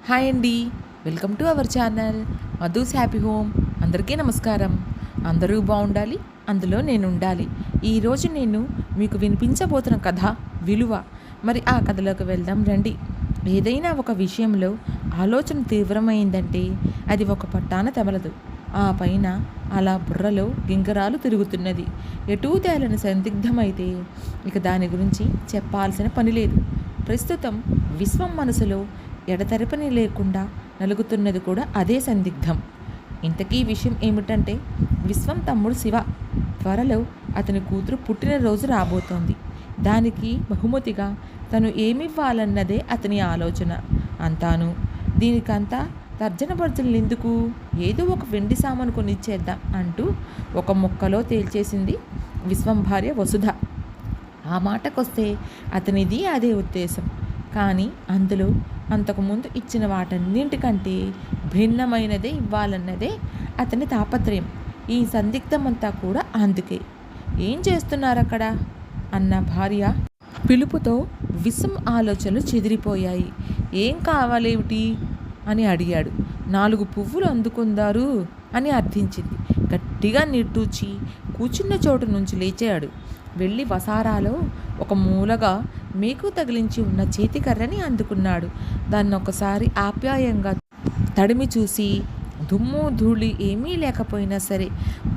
Hi అండి. Welcome to our channel Madhu's happy home. అందరికీ నమస్కారం. అందరూ బాగుండాలి, అందులో నేను ఉండాలి. ఈరోజు నేను మీకు వినిపించబోతున్న కథ విలువ. మరి ఆ కథలోకి వెళ్దాం రండి. ఏదైనా ఒక విషయంలో ఆలోచన తీవ్రమైందంటే అది ఒక పట్టాన తెమలదు. ఆ పైన అలా బుర్రలో గింగరాలు తిరుగుతున్నది. ఎటూ తేలని సందిగ్ధమైతే ఇక దాని గురించి చెప్పాల్సిన పని లేదు. ప్రస్తుతం విశ్వం మనసులో ఎడతెరపని లేకుండా నలుగుతున్నది కూడా అదే సందిగ్ధం. ఇంతకీ విషయం ఏమిటంటే, విశ్వం తమ్ముడు శివ త్వరలో అతని కూతురు పుట్టినరోజు రాబోతోంది. దానికి బహుమతిగా తను ఏమివ్వాలన్నదే అతని ఆలోచన అంతాను. దీనికంతా తర్జన భర్జనలెందుకు, ఏదో ఒక వెండి సామాను కొనిచ్చేద్దాం అంటూ ఒక మొక్కలో తేల్చేసింది విశ్వం భార్య వసుధ. ఆ మాటకొస్తే అతనిది అదే ఉద్దేశం. కానీ అందులో అంతకుముందు ఇచ్చిన వాటన్నింటికంటే భిన్నమైనదే ఇవ్వాలన్నదే అతని తాపత్రయం. ఈ సందిగ్ధమంతా కూడా అందుకే. ఏం చేస్తున్నారక్కడ అన్న భార్య పిలుపుతో విశ్వం ఆలోచనలు చెదిరిపోయాయి. ఏం కావాలేమిటి అని అడిగాడు. 4 పువ్వులు అందుకుందారు అని అర్థించింది. గట్టిగా నిట్టూచి కూర్చున్న చోటు నుంచి లేచాడు. వెళ్ళి వసారాలో ఒక మూలగా మేకు తగిలించి ఉన్న చేతికర్రని అందుకున్నాడు. దాన్ని ఒకసారి ఆప్యాయంగా తడిమి చూసి, దుమ్ము ధూళి ఏమీ లేకపోయినా సరే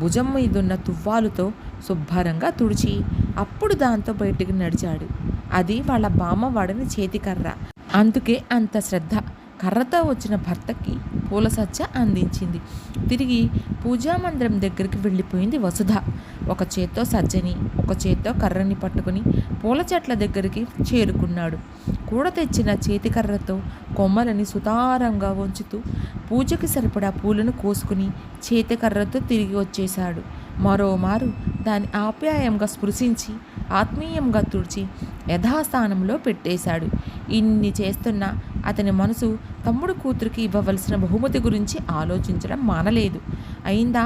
భుజం మీదున్న తువ్వాలుతో శుభ్రంగా తుడిచి అప్పుడు దాంతో బయటికి నడిచాడు. అది వాళ్ళ బామ్మ వాడని చేతికర్ర. అందుకే అంత శ్రద్ధ. కర్రతో వచ్చిన భర్తకి పూల సజ్జ అందించింది. తిరిగి పూజామందిరం దగ్గరికి వెళ్ళిపోయింది వసుధ. ఒక చేత్తో సజ్జని, ఒక చేత్తో కర్రని పట్టుకుని పూల చెట్ల దగ్గరికి చేరుకున్నాడు. కూడ తెచ్చిన చేతికర్రతో కొమ్మలని సుతారంగా వంచుతూ పూజకి సరిపడా పూలను కోసుకుని చేతికర్రతో తిరిగి వచ్చేశాడు. మరోమారు దాన్ని ఆప్యాయంగా స్పృశించి ఆత్మీయంగా తుడిచి యథాస్థానంలో పెట్టేశాడు. ఇన్ని చేస్తున్నా అతని మనసు తమ్ముడు కూతురికి ఇవ్వవలసిన బహుమతి గురించి ఆలోచించడం మానలేదు. అయిందా?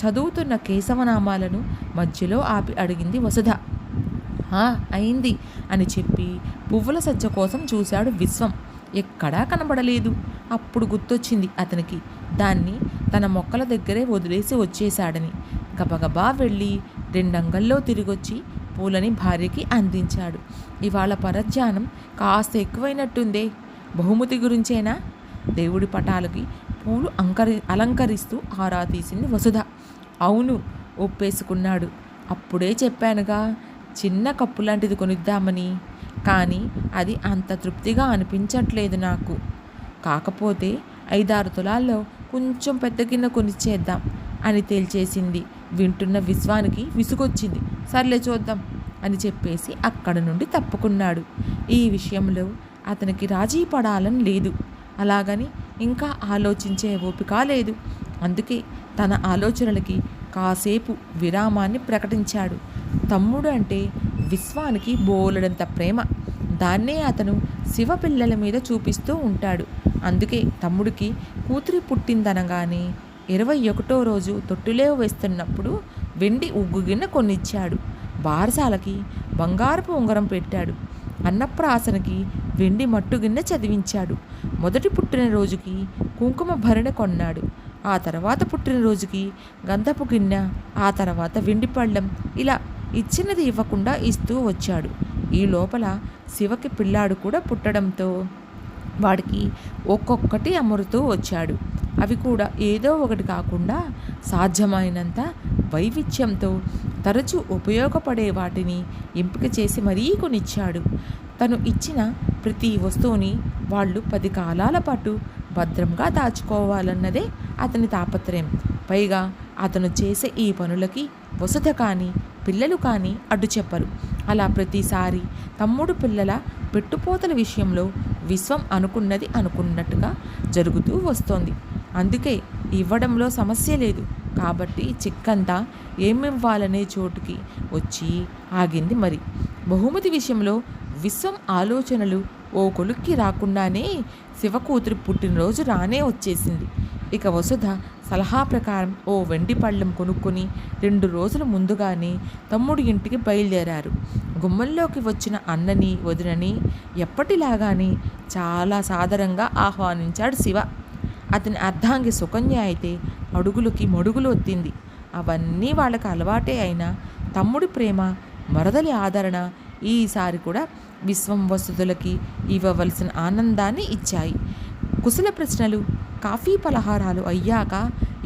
చదువుతున్న కేశవనామాలను మధ్యలో ఆపి అడిగింది వసుధ. అయింది అని చెప్పి పువ్వుల సజ్జ కోసం చూశాడు విశ్వం. ఎక్కడా కనబడలేదు. అప్పుడు గుర్తొచ్చింది అతనికి దాన్ని తన మొక్కల దగ్గరే వదిలేసి వచ్చేశాడని. గబగబా వెళ్ళి 2 అంగల్లో తిరిగొచ్చి పూలని భార్యకి అందించాడు. ఇవాళ పరధ్యానం కాస్త ఎక్కువైనట్టుందే. బహుమతి గురించేనా? దేవుడి పటాలకి పూలు అలంకరిస్తూ ఆరా తీసింది వసుధ. అవును ఒప్పేసుకున్నాడు. అప్పుడే చెప్పానుగా చిన్న కప్పు లాంటిది కొనిద్దామని. కానీ అది అంత తృప్తిగా అనిపించట్లేదు నాకు. కాకపోతే 5-6 తులాల్లో కొంచెం పెద్ద గిన్నె కొనిచ్చేద్దాం అని తేల్చేసింది. వింటున్న విశ్వానికి విసుగొచ్చింది. సర్లే చూద్దాం అని చెప్పేసి అక్కడ నుండి తప్పుకున్నాడు. ఈ విషయంలో అతనికి రాజీ పడాలని లేదు. అలాగని ఇంకా ఆలోచించే ఓపిక లేదు. అందుకే తన ఆలోచనలకి కాసేపు విరామాన్ని ప్రకటించాడు. తమ్ముడు అంటే విశ్వానికి బోలెడంత ప్రేమ. దాన్నే అతను శివ పిల్లల మీద చూపిస్తూ ఉంటాడు. అందుకే తమ్ముడికి కూతురి పుట్టిందనగానే 21వ రోజు తొట్టులో వేస్తున్నప్పుడు వెండి ఉగ్గు గిన్నె కొనిచ్చాడు. బారసాలకి బంగారపు ఉంగరం పెట్టాడు. అన్నప్రాసనకి వెండి మట్టు గిన్నె చదివించాడు. మొదటి పుట్టినరోజుకి కుంకుమ భరణి కొన్నాడు. ఆ తర్వాత పుట్టినరోజుకి గంధపు గిన్నె, ఆ తర్వాత వెండి పళ్ళెం, ఇలా ఇచ్చినది ఇవ్వకుండా ఇస్తూ వచ్చాడు. ఈ లోపల శివకి పిల్లాడు కూడా పుట్టడంతో వాడికి ఒక్కొక్కటి అమరుతూ వచ్చాడు. అవి కూడా ఏదో ఒకటి కాకుండా సాధ్యమైనంత వైవిధ్యంతో తరచూ ఉపయోగపడే వాటిని ఎంపిక చేసి మరీ కొనిచ్చాడు. తను ఇచ్చిన ప్రతి వస్తువుని వాళ్ళు 10 కాలాల పాటు భద్రంగా దాచుకోవాలన్నదే అతని తాపత్రయం. పైగా అతను చేసే ఈ పనులకి వసుధ కానీ పిల్లలు కానీ అడ్డు చెప్పరు. అలా ప్రతిసారి తమ్ముడు పిల్లల పెట్టుపోతల విషయంలో విశ్వం అనుకున్నది అనుకున్నట్టుగా జరుగుతూ వస్తోంది. అందుకే ఇవ్వడంలో సమస్య లేదు. కాబట్టి చిక్కంతా ఏమివ్వాలనే చోటుకి వచ్చి ఆగింది. మరి బహుమతి విషయంలో విశ్వం ఆలోచనలు ఓ కొలుక్కి రాకుండానే శివకూతురు పుట్టినరోజు రానే వచ్చేసింది. ఇక వసుధ సలహా ప్రకారం ఓ వెండి పళ్ళెం కొనుక్కొని 2 రోజుల ముందుగానే తమ్ముడి ఇంటికి బయలుదేరారు. గుమ్మంలోకి వచ్చిన అన్నని వదినని ఎప్పటిలాగానే చాలా సాదరంగా ఆహ్వానించాడు శివ. అతని అర్ధాంగి సుకన్య అయితే అడుగులకి మడుగులు ఒత్తింది. అవన్నీ వాళ్ళకి అలవాటే అయినా తమ్ముడి ప్రేమ, మరదలి ఆదరణ ఈసారి కూడా విశ్వం వసతులకి ఇవ్వవలసిన ఆనందాన్ని ఇచ్చాయి. కుశల ప్రశ్నలు, కాఫీ పలహారాలు అయ్యాక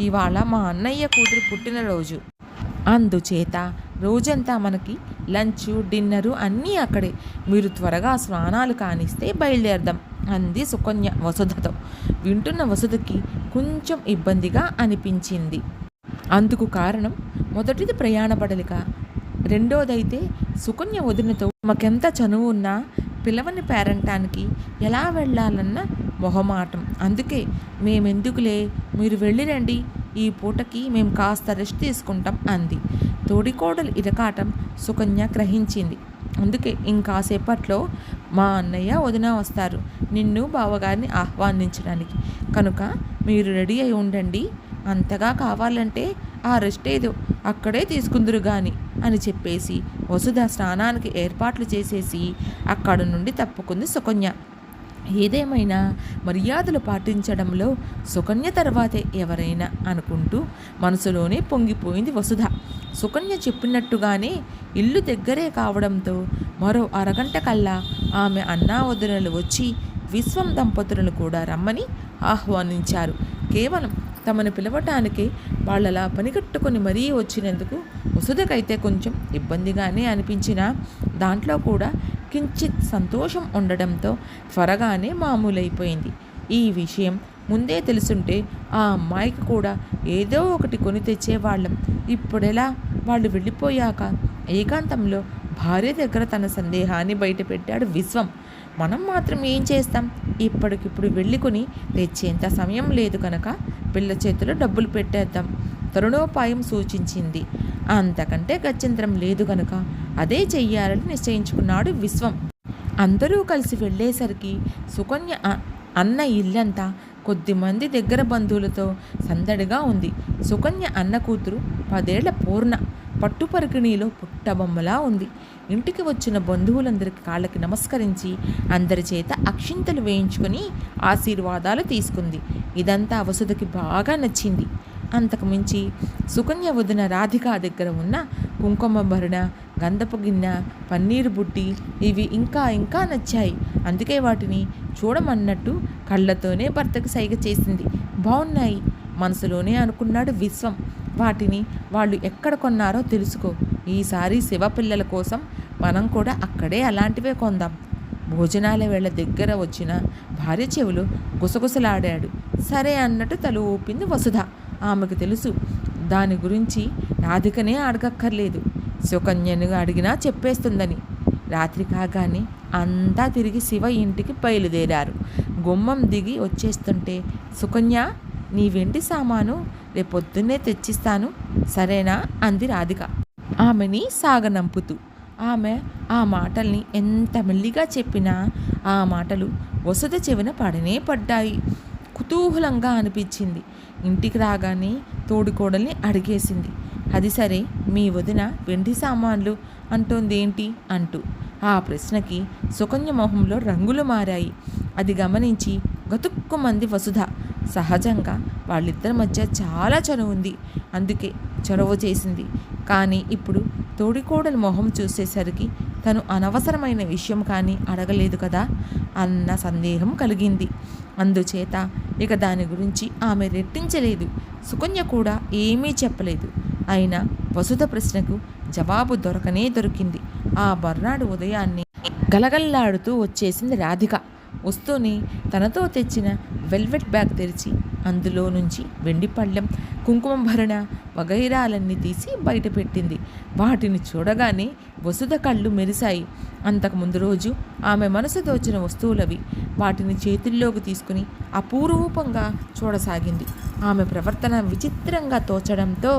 ఇవాళ మా అన్నయ్య కూతురు పుట్టినరోజు, అందుచేత రోజంతా మనకి లంచు డిన్నరు అన్నీ అక్కడే. మీరు త్వరగా స్నానాలు కానిస్తే బయలుదేరదాం అంది సుకన్య వసుధతో. వింటున్న వసుధకి కొంచెం ఇబ్బందిగా అనిపించింది. అందుకు కారణం మొదటిది ప్రయాణ బడలిక, రెండోదైతే సుకన్య వదినతో మాకెంత చనువు ఉన్నా పిలవని పేరంటానికి ఎలా వెళ్ళాలన్న మొహమాటం. అందుకే మేమెందుకులే, మీరు వెళ్ళిరండి, ఈ పూటకి మేము కాస్త రెస్ట్ తీసుకుంటాం అంది. తోడికోడలు ఇరకాటం సుకన్య గ్రహించింది. అందుకే ఇంకాసేపట్లో మా అన్నయ్య వదిన వస్తారు నిన్ను బావగారిని ఆహ్వానించడానికి, కనుక మీరు రెడీ అయి ఉండండి, అంతగా కావాలంటే ఆ రెస్ట్ ఏదో అక్కడే తీసుకుందురు గాని అని చెప్పేసి వసుధ స్నానానికి ఏర్పాట్లు చేసేసి అక్కడ నుండి తప్పుకుంది సుకన్య. ఏదేమైనా మర్యాదలు పాటించడంలో సుకన్య తర్వాతే ఎవరైనా అనుకుంటూ మనసులోనే పొంగిపోయింది వసుధ. సుకన్య చెప్పినట్టుగానే ఇల్లు దగ్గరే కావడంతో మరో అరగంట కల్లా ఆమె అన్నా వదినలు వచ్చి విశ్వం దంపతులను కూడా రమ్మని ఆహ్వానించారు. కేవలం తమను పిలవటానికే వాళ్ళలా పనికట్టుకొని మరీ వచ్చినందుకు వసుధకైతే కొంచెం ఇబ్బందిగానే అనిపించినా దాంట్లో కూడా కించిత్ సంతోషం ఉండడంతో త్వరగానే మామూలైపోయింది. ఈ విషయం ముందే తెలుసుంటే ఆ అమ్మాయికి కూడా ఏదో ఒకటి కొని తెచ్చేవాళ్ళం. ఇప్పుడెలా? వాళ్ళు వెళ్ళిపోయాక ఏకాంతంలో భార్య దగ్గర తన సందేహాన్ని బయటపెట్టాడు విశ్వం. మనం మాత్రం ఏం చేస్తాం? ఇప్పటికిప్పుడు వెళ్ళుకొని తెచ్చేంత సమయం లేదు కనుక పిల్ల చేతిలో డబ్బులు పెట్టేద్దాం తరుణోపాయం సూచించింది. అంతకంటే గత్యంతరం లేదు కనుక అదే చెయ్యాలని నిశ్చయించుకున్నాడు విశ్వం. అందరూ కలిసి వెళ్ళేసరికి సుకన్య అన్న ఇల్లంతా కొద్దిమంది దగ్గర బంధువులతో సందడిగా ఉంది. సుకన్య అన్న కూతురు 10 ఏళ్ల పూర్ణ పట్టుపరికిణీలో పుట్టబొమ్మలా ఉంది. ఇంటికి వచ్చిన బంధువులందరికీ కాళ్ళకి నమస్కరించి అందరి చేత అక్షింతలు వేయించుకొని ఆశీర్వాదాలు తీసుకుంది. ఇదంతా వసుధకి బాగా నచ్చింది. అంతకుమించి సుకన్య వదిన రాధిక దగ్గర ఉన్న కుంకుమ భరణ, గంధపు గిన్నె, పన్నీరు బుడ్డి ఇవి ఇంకా ఇంకా నచ్చాయి. అందుకే వాటిని చూడమన్నట్టు కళ్ళతోనే భర్తకి సైగ చేసింది. బాగున్నాయి మనసులోనే అనుకున్నాడు విశ్వం. వాటిని వాళ్ళు ఎక్కడ కొన్నారో తెలుసుకో. ఈసారి శివపిల్లల కోసం మనం కూడా అక్కడే అలాంటివే కొందాం. భోజనాల వేళ దగ్గర వచ్చిన భార్య చెవులు గుసగుసలాడాడు. సరే అన్నట్టు తల ఊపింది వసుధ. ఆమెకు తెలుసు దాని గురించి రాధికనే అడగక్కర్లేదు, సుకన్యను అడిగినా చెప్పేస్తుందని. రాత్రి కాగానే అంతా తిరిగి శివ ఇంటికి బయలుదేరారు. గుమ్మం దిగి వచ్చేస్తుంటే సుకన్య, నీ వెండి సామాను రేపొద్దున్నే తెచ్చిస్తాను సరేనా అంది రాధిక ఆమెని సాగనంపుతూ. ఆమె ఆ మాటల్ని ఎంత మెల్లిగా చెప్పినా ఆ మాటలు వసుధ చెవిన పడనే పడ్డాయి. కుతూహలంగా అనిపించింది. ఇంటికి రాగానే తోడికోడల్ని అడిగేసింది. అది సరే, మీ వదిన వెండి సామాన్లు అంటోందేంటి అంటూ. ఆ ప్రశ్నకి సుకన్య మొహంలో రంగులు మారాయి. అది గమనించి గతుక్కుమంది వసుధ. సహజంగా వాళ్ళిద్దరి మధ్య చాలా చనువు ఉంది, అందుకే చొరవ చేసింది. కానీ ఇప్పుడు తోడికోడల మొహం చూసేసరికి తను అనవసరమైన విషయం కానీ అడగలేదు కదా అన్న సందేహం కలిగింది. అందుచేత ఇక దాని గురించి ఆమె రెట్టించలేదు. సుకన్య కూడా ఏమీ చెప్పలేదు. అయినా వసుధ ప్రశ్నకు జవాబు దొరకనే దొరికింది. ఆ మర్నాడు ఉదయాన్నే గలగల్లాడుతూ వచ్చేసింది రాధిక. వస్తూనే తనతో తెచ్చిన వెల్వెట్ బ్యాగ్ తెరిచి అందులో నుంచి వెండి పళ్ళెం, కుంకుమ భరణ వగైరాలన్నీ తీసి బయటపెట్టింది. వాటిని చూడగానే వసుధ కళ్ళు మెరిశాయి. అంతకుముందు రోజు ఆమె మనసు దోచిన వస్తువులవి. వాటిని చేతుల్లోకి తీసుకుని అపూరూపంగా చూడసాగింది. ఆమె ప్రవర్తన విచిత్రంగా తోచడంతో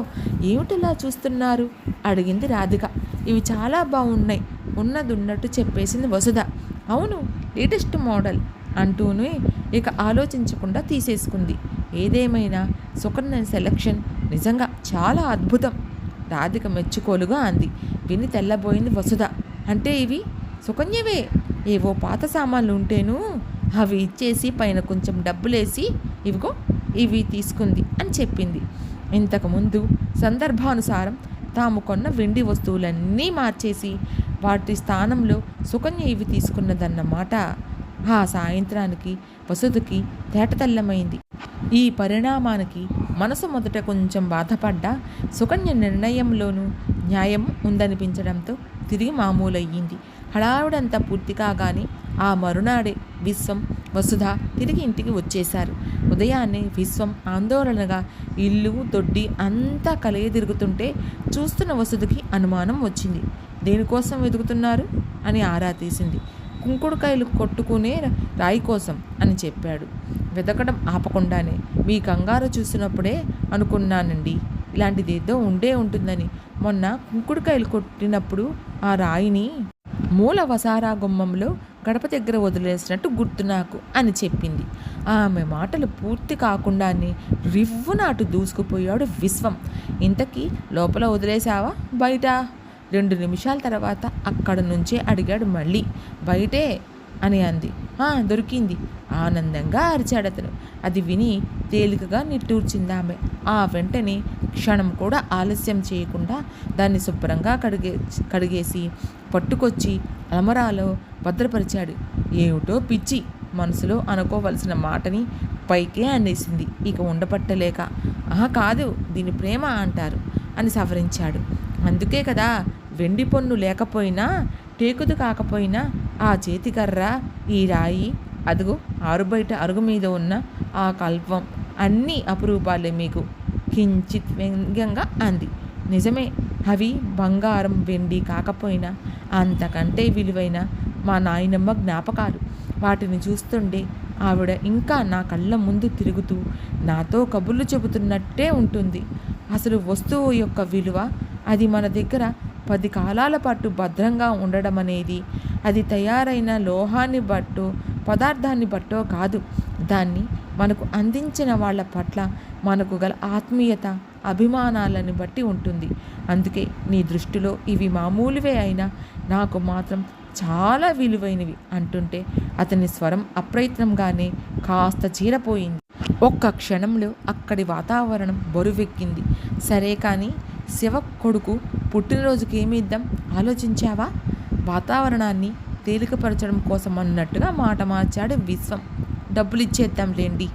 ఏమిటిలా చూస్తున్నారు అడిగింది రాధిక. ఇవి చాలా బాగున్నాయి ఉన్నట్టు చెప్పేసింది వసుధ. అవును, లేటెస్ట్ మోడల్ అంటూనే ఇక ఆలోచించకుండా తీసేసుకుంది. ఏదేమైనా సుకన్య సెలక్షన్ నిజంగా చాలా అద్భుతం. రాధిక మెచ్చుకోలుగా అంది. విని తెల్లబోయింది వసుధ. అంటే ఇవి సుకన్యవే? ఏవో పాత సామాన్లు ఉంటేను అవి ఇచ్చేసి పైన కొంచెం డబ్బులేసి ఇవిగో ఇవి తీసుకుంది అని చెప్పింది. ఇంతకుముందు సందర్భానుసారం తాము కొన్న వెండి వస్తువులన్నీ మార్చేసి వాటి స్థానంలో సుకన్య ఇవి తీసుకున్నదన్నమాట. ఆ సాయంత్రానికి వసుధకి తేటతెల్లమైంది. ఈ పరిణామానికి మనసు మొదట కొంచెం బాధపడ్డా సుకన్య నిర్ణయంలోనూ న్యాయం ఉందనిపించడంతో తిరిగి మామూలయ్యింది. హడావుడంతా పూర్తి కాగానే ఆ మరునాడే విశ్వం, వసుధ తిరిగి ఇంటికి వచ్చేశారు. ఉదయాన్నే విశ్వం ఆందోళనగా ఇల్లు దొడ్డి అంతా తిరుగుతుంటే చూస్తున్న వసుధకి అనుమానం వచ్చింది. దేనికోసం వెతుకుతున్నారు అని ఆరా తీసింది. కుంకుడుకాయలు కొట్టుకునే రాయి కోసం అని చెప్పాడు. వెతకడం ఆపకుండానే మీ కంగారు చూసినప్పుడే అనుకున్నానండి, ఇలాంటిదేదో ఉంటుందని. మొన్న కుంకుడుకాయలు కొట్టినప్పుడు ఆ రాయిని మూల వసారా గుమ్మంలో గడప దగ్గర వదిలేసినట్టు గుర్తు నాకు అని చెప్పింది. ఆమె మాటలు పూర్తి కాకుండానే రివ్వున అటు దూసుకుపోయాడు విశ్వం. ఇంతకీ లోపల వదిలేశావా బయట? 2 నిమిషాల తర్వాత అక్కడ నుంచే అడిగాడు మళ్ళీ. బయటే అని అంది. దొరికింది ఆనందంగా అరిచాడతను. అది విని తేలికగా నిట్టూర్చిందామె. ఆ వెంటనే క్షణం కూడా ఆలస్యం చేయకుండా దాన్ని శుభ్రంగా కడిగేసి పట్టుకొచ్చి అలమరాలో భద్రపరిచాడు. ఏమిటో పిచ్చి మనసులో అనుకోవలసిన మాటని పైకే అనేసింది ఇక ఉండపట్టలేక. కాదు, దీని ప్రేమ అంటారు అని సవరించాడు. అందుకే కదా వెండి పొన్ను లేకపోయినా టేకుదు కాకపోయినా ఆ చేతికర్ర, ఈ రాయి, అదుగు ఆరుబయట అరుగు మీద ఉన్న ఆ కల్పం అన్నీ అపురూపాలే మీకు కించిత్ వ్యంగ్యంగా అంది. నిజమే, అవి బంగారం వెండి కాకపోయినా అంతకంటే విలువైన మా నాయనమ్మ జ్ఞాపకాలు. వాటిని చూస్తుంటే ఆవిడ ఇంకా నా కళ్ళ ముందు తిరుగుతూ నాతో కబుర్లు చెబుతున్నట్టే ఉంటుంది. అసలు వస్తువు యొక్క విలువ, అది మన దగ్గర 10 కాలాల పాటు భద్రంగా ఉండడం అనేది అది తయారైన లోహాన్ని బట్టో పదార్థాన్ని బట్టో కాదు, దాన్ని మనకు అందించిన వాళ్ళ పట్ల మనకు గల ఆత్మీయత అభిమానాలని బట్టి ఉంటుంది. అందుకే నీ దృష్టిలో ఇవి మామూలువే అయినా నాకు మాత్రం చాలా విలువైనవి అంటుంటే అతని స్వరం అప్రయత్నంగానే కాస్త చీరపోయింది. ఒక్క క్షణంలో అక్కడి వాతావరణం బరువెక్కింది. సరే కానీ శివ కొడుకు పుట్టినరోజుకి ఏమిద్దాం ఆలోచించావా? వాతావరణాన్ని తేలికపరచడం కోసం అన్నట్టుగా మాట మార్చాడు విశ్వం. డబ్బులు ఇచ్చేద్దాంలేండి,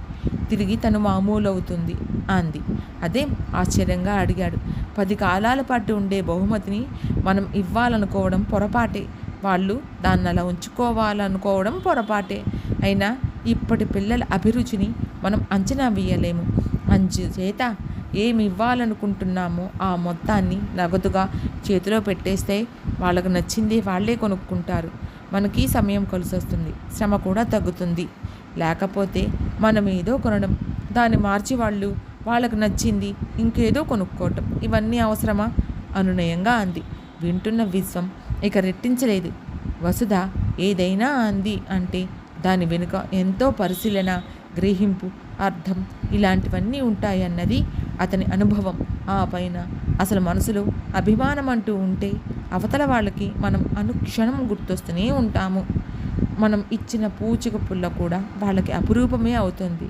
తిరిగి తను మామూలు అవుతుంది అంది. అదేం ఆశ్చర్యంగా అడిగాడు. 10 కాలాల పాటు ఉండే బహుమతిని మనం ఇవ్వాలనుకోవడం పొరపాటే, వాళ్ళు దాన్ని అలా ఉంచుకోవాలనుకోవడం పొరపాటే. అయినా ఇప్పటి పిల్లల అభిరుచిని మనం అంచనా వేయలేము. అందుచేత ఏమి ఇవ్వాలనుకుంటున్నామో ఆ మొత్తాన్ని నగదుగా చేతిలో పెట్టేస్తే వాళ్ళకు నచ్చింది వాళ్ళే కొనుక్కుంటారు. మనకి సమయం కలిసి వస్తుంది, శ్రమ కూడా తగ్గుతుంది. లేకపోతే మనం ఏదో కొనడం, దాన్ని మార్చి వాళ్ళకు నచ్చింది ఇంకేదో కొనుక్కోవటం, ఇవన్నీ అవసరమా? అనునయంగా అంది. వింటున్న విశ్వం ఇక రెట్టించలేదు. వసుధ ఏదైనా అంది అంటే దాని వెనుక ఎంతో పరిశీలన, గ్రహింపు, అర్థం ఇలాంటివన్నీ ఉంటాయన్నది అతని అనుభవం. ఆ పైన అసలు మనసులో అభిమానం అంటూ ఉంటే అవతల వాళ్ళకి మనం అనుక్షణం గుర్తొస్తూనే ఉంటాము. మనం ఇచ్చిన పూచిక పుల్ల కూడా వాళ్ళకి అపురూపమే అవుతుంది.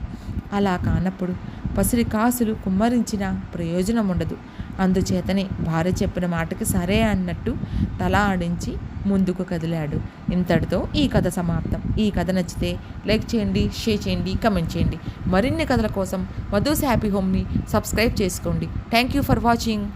అలా కానప్పుడు పసిడి కాసులు కుమ్మరించిన ప్రయోజనం ఉండదు. అందుచేతనే భార్య చెప్పిన మాటకి సరే అన్నట్టు తల ఆడించి ముందుకు కదిలాడు. ఇంతటితో ఈ కథ సమాప్తం. ఈ కథ నచ్చితే లైక్ చేయండి, షేర్ చేయండి, కమెంట్ చేయండి. మరిన్ని కథల కోసం మధుస్ హ్యాపీ హోమ్ని సబ్స్క్రైబ్ చేసుకోండి. Thank you for watching.